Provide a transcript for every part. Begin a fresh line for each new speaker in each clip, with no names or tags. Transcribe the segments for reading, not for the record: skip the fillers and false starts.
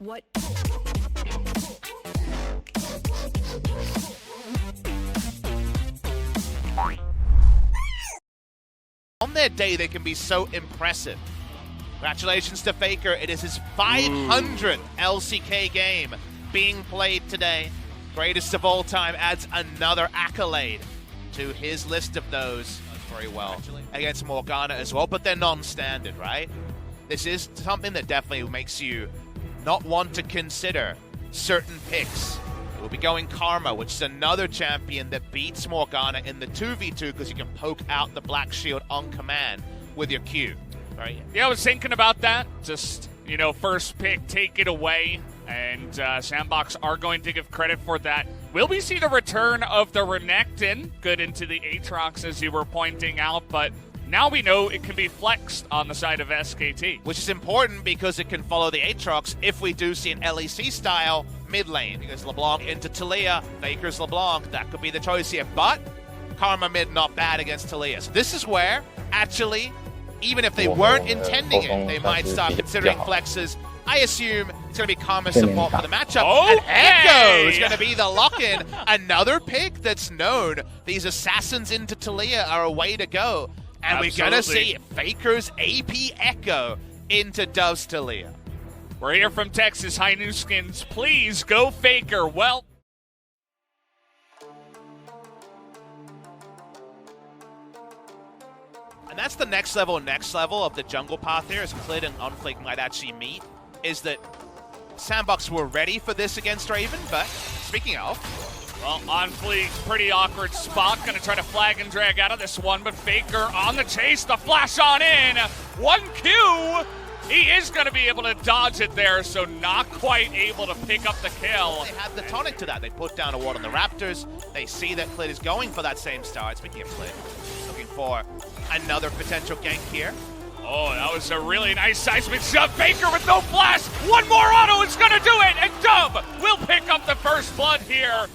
What?
On their day, they can be so impressive. Congratulations to Faker. It is his 500th LCK game being played today. Greatest of all time adds another accolade to his list of those. Very well against Morgana as well, but they're non-standard, right? This is something that definitely makes you not want to consider certain picks. We'll be going Karma, which is another champion that beats Morgana in the 2v2 because you can poke out the Black Shield on command with your Q. Right?
Yeah, I was thinking about that. Just, you know, first pick, take it away. And Sandbox are going to give credit for that. Will we see the return of the Renekton? Good into the Aatrox, as you were pointing out, but now we know it can be flexed on the side of SKT.
Which is important because it can follow the Aatrox if we do see an LEC style mid lane. Because LeBlanc into Taliyah, Faker's LeBlanc, that could be the choice here. But Karma mid not bad against Taliyah. So this is where, actually, even if they weren't intending it, they might start considering flexes. I assume it's going to be Karma's support for the matchup.
Okay.
And Echo is going to be the lock-in. Another pick that's known. These assassins into Taliyah are a way to go. And we're going to see Faker's AP Echo into BEAUZ Taliyah.
We're here from Texas. High New Skins. Please go Faker. Well,
and that's the next level of the jungle path here, as Clid and Onflake might actually meet, is that Sandbox were ready for this against Raven, but speaking of,
well, Onfleek, pretty awkward spot. Gonna try to flag and drag out of this one, but Faker on the chase, the flash on in. 1Q! He is gonna be able to dodge it there, so not quite able to pick up the kill.
They have the tonic to that. They put down a ward on the Raptors. They see that Clid is going for that same start. Speaking of Clid, looking for another potential gank here.
Oh, that was a really nice seismic shove. Faker with no flash. One more auto is going to do it. And Dub will pick up the first blood here.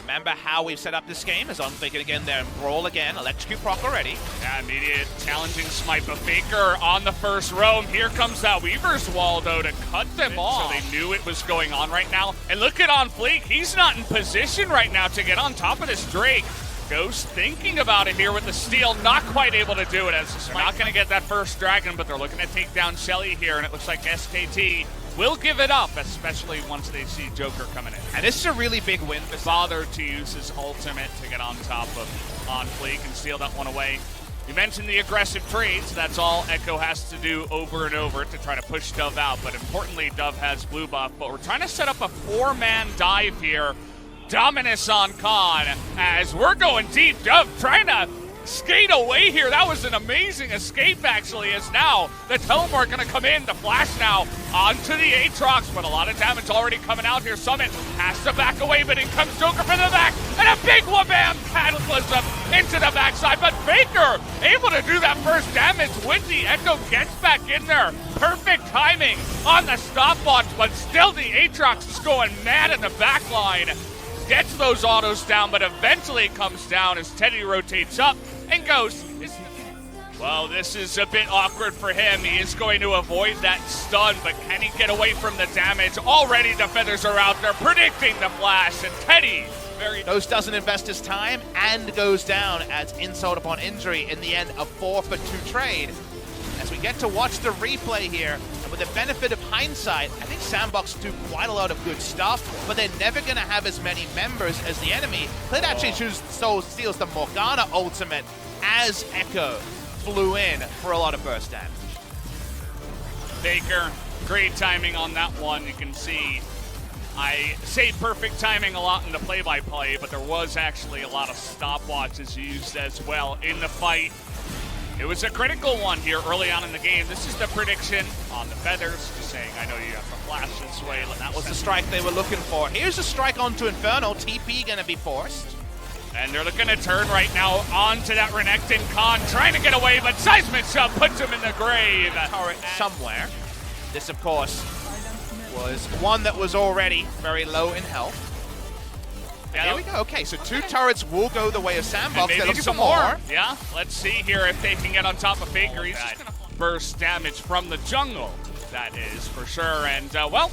Remember how we've set up this game? Is Onflake again there and Brawl again. Electrocute proc already.
Yeah, immediate challenging smite. But Faker on the first roam. Here comes that Weaver's Wall, though, to cut them off. So they knew it was going on right now. And look at Onflake. He's not in position right now to get on top of this Drake. Ghost thinking about it here with the steal, not quite able to do it as they're not going to get that first dragon, but they're looking to take down Shelly here, and it looks like SKT will give it up, especially once they see Joker coming in.
And this is a really big win for
Father to use his ultimate to get on top of Onfleek and steal that one away. You mentioned the aggressive trades. That's all Echo has to do over and over to try to push Dove out, but importantly, Dove has blue buff, but we're trying to set up a 4-man dive here. Dominus on Khan as we're going deep. Dove trying to skate away here. That was an amazing escape, actually, as now the Teleport going to come in. The flash now onto the Aatrox, but a lot of damage already coming out here. Summit has to back away, but in comes Joker from the back, and a big wabam cataclysm into the backside. But Faker able to do that first damage with the Echo, gets back in there. Perfect timing on the stopwatch, but still the Aatrox is going mad in the back line. Gets those autos down, but eventually comes down as Teddy rotates up and goes. Well, this is a bit awkward for him. He is going to avoid that stun, but can he get away from the damage? Already the feathers are out there, predicting the flash, and Teddy
Ghost doesn't invest his time and goes down as insult upon injury. In the end, a 4-for-2 trade. As we get to watch the replay here, and with the benefit of hindsight, I think Sandbox do quite a lot of good stuff, but they're never going to have as many members as the enemy. Clid actually steals the Morgana ultimate as Echo flew in for a lot of burst damage.
Faker, great timing on that one. You can see I say perfect timing a lot in the play-by-play, but there was actually a lot of stopwatches used as well in the fight. It was a critical one here early on in the game. This is the prediction on the feathers. Just saying, I know you have to flash this way.
That was the strike they were looking for. Here's a strike onto Inferno. TP gonna be forced.
And they're looking to turn right now onto that Renekton. Khan trying to get away, but Seismic Shove puts him in the grave.
Turret somewhere. This, of course, was one that was already very low in health. Here we go. Okay, so 2 turrets will go the way of Sandbox.
Maybe
They're looking
some
for more.
Yeah, let's see here if they can get on top of Faker. He's just going to burst damage from the jungle, that is for sure. And, well,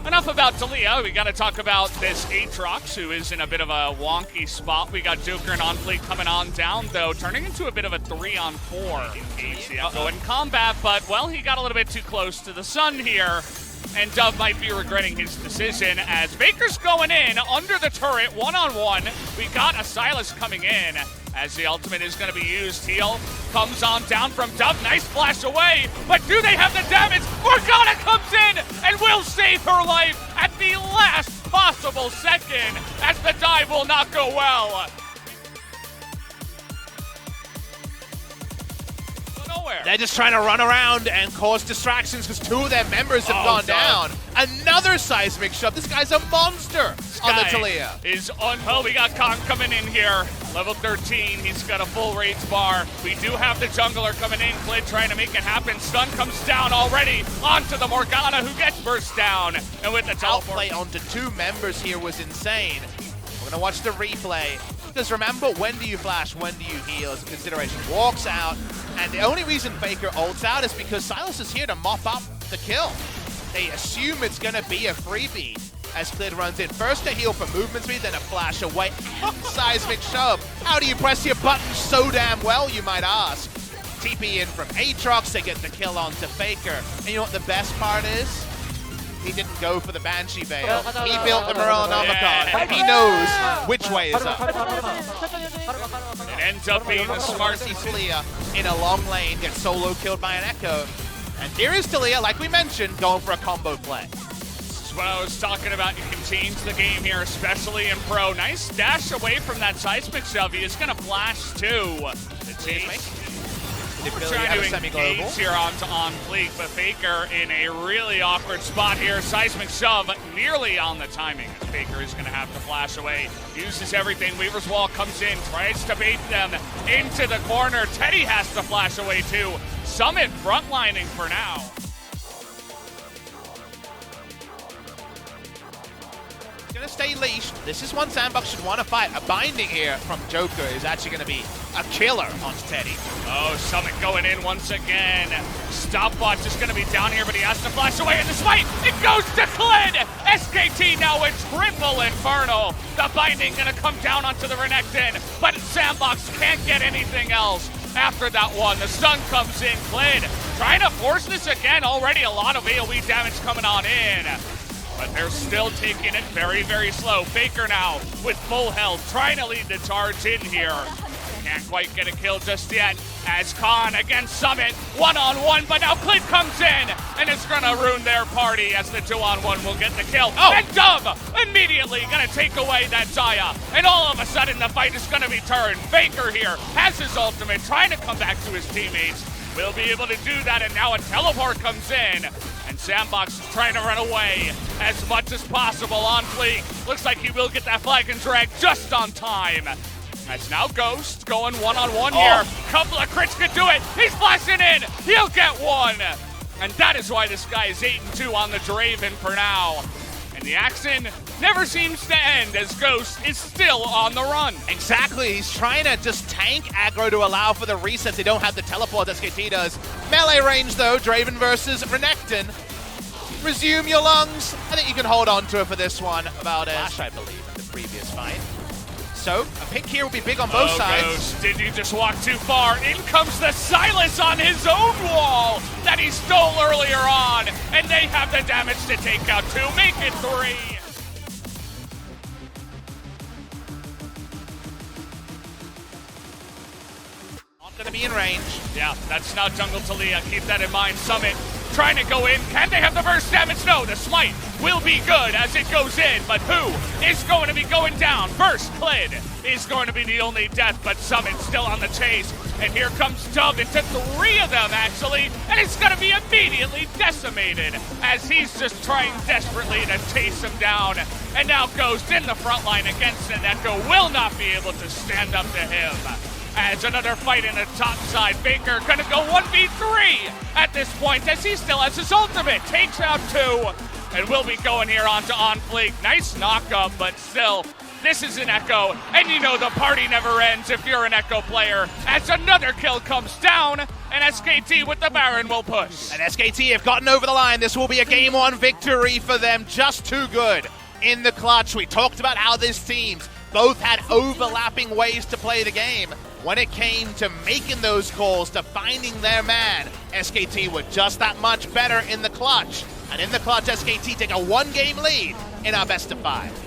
enough about Talia. We got to talk about this Aatrox, who is in a bit of a wonky spot. We got Joker and OnFleek coming on down, though, turning into a bit of a 3-on-4 against the Echo in combat. But, well, he got a little bit too close to the sun here. And Dove might be regretting his decision as Faker's going in under the turret, one-on-one. We got a Sylas coming in as the ultimate is going to be used. Heal comes on down from Dove. Nice flash away, but do they have the damage? Morgana comes in and will save her life at the last possible second as the dive will not go well.
They're just trying to run around and cause distractions because two of their members have gone down. Another seismic shove. This guy's a monster on the Talia.
Oh, we got Khan coming in here. Level 13. He's got a full rage bar. We do have the jungler coming in. Clid trying to make it happen. Stun comes down already onto the Morgana who gets burst down. And with the teleport.
Outplay onto two members here was insane. We're going to watch the replay. Because remember, when do you flash, when do you heal as a consideration. Walks out, and the only reason Faker ults out is because Sylas is here to mop up the kill. They assume it's going to be a freebie as Clid runs in. First a heal for movement speed, then a flash away. Seismic shove. How do you press your button so damn well, you might ask? TP in from Aatrox to get the kill onto Faker. And you know what the best part is? He didn't go for the Banshee Veil. He built the Morellonomicon. He knows which way is up.
It ends up being a smart
Talia in a long lane, gets solo killed by an Echo. And here is Talia, like we mentioned, going for a combo play.
This is what I was talking about. You can change the game here, especially in Pro. Nice dash away from that seismic shove. He is going to flash too. The chase. We're trying to engage here onto OnFleek, but Faker in a really awkward spot here. Seismic shove nearly on the timing. Faker is going to have to flash away. Uses everything. Weaver's Wall comes in, tries to bait them into the corner. Teddy has to flash away too. Summit frontlining for now.
Going to stay leashed. This is one Sandbox should want to fight. A binding here from Joker is actually going to be a killer onto Teddy.
Oh, Summit going in once again. Stopwatch is going to be down here, but he has to flash away in the smite. It goes to Clid. SKT now a triple Inferno. The binding going to come down onto the Renekton, but Sandbox can't get anything else. After that one, the stun comes in. Clid trying to force this again. Already a lot of AoE damage coming on in. But they're still taking it very, very slow. Faker now with full health, trying to lead the charge in here. Can't quite get a kill just yet as Khan against Summit, one-on-one, but now Clid comes in and it's gonna ruin their party as the two-on-one will get the kill. Oh. And Dove immediately gonna take away that Zaya, and all of a sudden the fight is gonna be turned. Faker here has his ultimate, trying to come back to his teammates. Will be able to do that, and now a teleport comes in. And Sandbox is trying to run away as much as possible. OnFleek looks like he will get that flag and drag just on time. As now Ghost going one-on-one here. Couple of crits could do it. He's flashing in. He'll get one. And that is why this guy is 8-2 on the Draven for now. And the action never seems to end as Ghost is still on the run.
Exactly, he's trying to just tank aggro to allow for the resets. They don't have the teleport SKT does. Melee range though, Draven versus Renekton. Resume your lungs. I think you can hold on to it for this one. About Flash, I believe, in the previous fight. So, a pick here will be big on both sides.
Ghost, did you just walk too far? In comes the Sylas on his own wall that he stole earlier on. And they have the damage to take out two, make it 3.
Not gonna be in range.
Yeah, that's now Jungle Talia. Keep that in mind. Summit trying to go in. Can they have the burst damage? No, the smite will be good as it goes in, but who is going to be going down? First, Clid is going to be the only death, but Summit still on the chase. And here comes Dove into 3 of them, actually, and it's going to be immediately decimated as he's just trying desperately to chase him down. And now Ghost in the front line against an Echo will not be able to stand up to him. As another fight in the top side, Faker gonna go 1v3 at this point as he still has his ultimate. Takes out 2 and will be going here onto OnFleek. Nice knock up, but still This is an Echo, and you know the party never ends if you're an Echo player, as another kill comes down, and SKT with the Baron will push.
And SKT have gotten over the line. This will be a Game 1 victory for them. Just too good in the clutch. We talked about how these teams both had overlapping ways to play the game. When it came to making those calls, to finding their man, SKT were just that much better in the clutch. And in the clutch, SKT take a 1-game lead in our best of 5.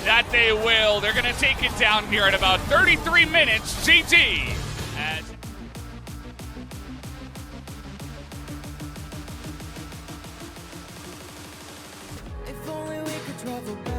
That they will. They're going to take it down here at about 33 minutes CT.
If only we could travel back.